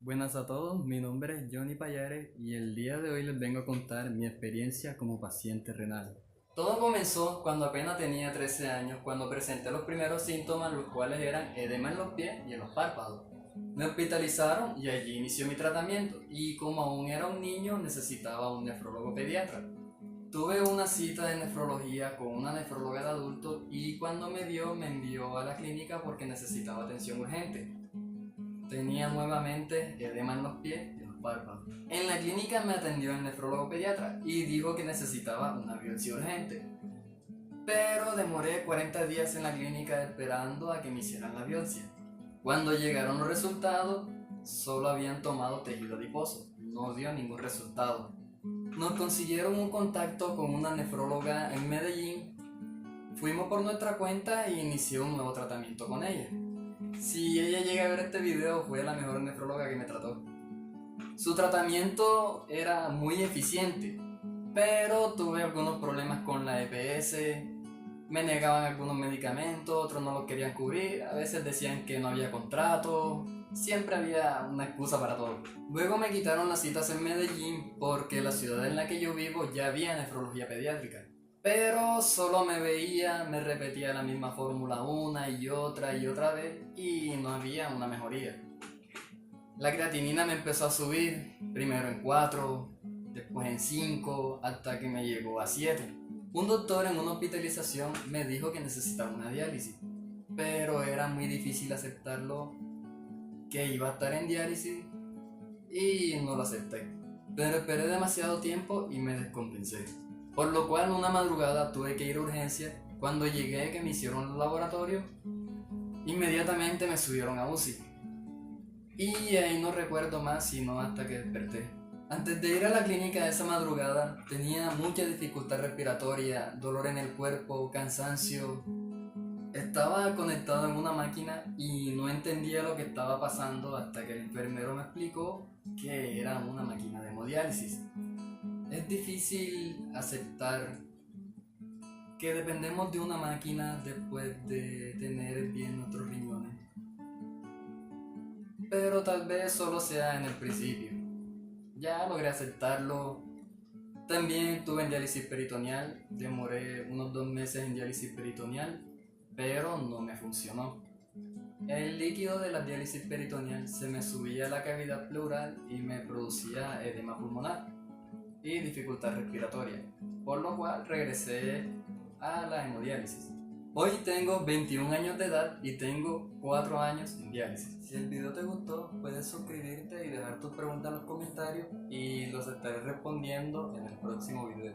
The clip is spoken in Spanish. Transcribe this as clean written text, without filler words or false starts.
Buenas a todos, mi nombre es Johnny Payares y el día de hoy les vengo a contar mi experiencia como paciente renal. Todo comenzó cuando apenas tenía 13 años, cuando presenté los primeros síntomas, los cuales eran edema en los pies y en los párpados. Me hospitalizaron y allí inició mi tratamiento, y como aún era un niño necesitaba un nefrólogo pediatra. Tuve una cita de nefrología con una nefróloga de adultos y cuando me envió a la clínica porque necesitaba atención urgente. Tenía nuevamente edema en los pies y los párpados. En la clínica me atendió el nefrólogo pediatra y dijo que necesitaba una biopsia urgente. Pero demoré 40 días en la clínica esperando a que me hicieran la biopsia. Cuando llegaron los resultados, solo habían tomado tejido adiposo, no dio ningún resultado. Nos consiguieron un contacto con una nefróloga en Medellín. Fuimos por nuestra cuenta e inicié un nuevo tratamiento con ella. Si ella llega a ver este video, fue la mejor nefróloga que me trató. Su tratamiento era muy eficiente, pero tuve algunos problemas con la EPS, me negaban algunos medicamentos, otros no los querían cubrir, a veces decían que no había contrato, siempre había una excusa para todo. Luego me quitaron las citas en Medellín porque la ciudad en la que yo vivo ya había nefrología pediátrica. Pero solo me veía, me repetía la misma fórmula una y otra vez y no había una mejoría. La creatinina me empezó a subir, primero en 4, después en 5, hasta que me llegó a 7. Un doctor en una hospitalización me dijo que necesitaba una diálisis, pero era muy difícil aceptarlo, que iba a estar en diálisis, y no lo acepté. Pero esperé demasiado tiempo y me descompensé. Por lo cual una madrugada tuve que ir a urgencia. Cuando llegué que me hicieron el laboratorio, inmediatamente me subieron a UCI. Y ahí no recuerdo más sino hasta que desperté. Antes de ir a la clínica esa madrugada tenía mucha dificultad respiratoria, dolor en el cuerpo, cansancio. Estaba conectado en una máquina y no entendía lo que estaba pasando hasta que el enfermero me explicó que era una máquina de hemodiálisis. Es difícil aceptar que dependemos de una máquina después de tener bien nuestros riñones, pero tal vez solo sea en el principio. Ya logré aceptarlo. También tuve en diálisis peritoneal, demoré unos 2 meses en diálisis peritoneal, pero no me funcionó. El líquido de la diálisis peritoneal se me subía a la cavidad pleural y me producía edema pulmonar y dificultad respiratoria, por lo cual regresé a la hemodiálisis. Hoy tengo 21 años de edad y tengo 4 años en diálisis. Si el video te gustó, puedes suscribirte y dejar tus preguntas en los comentarios y los estaré respondiendo en el próximo video.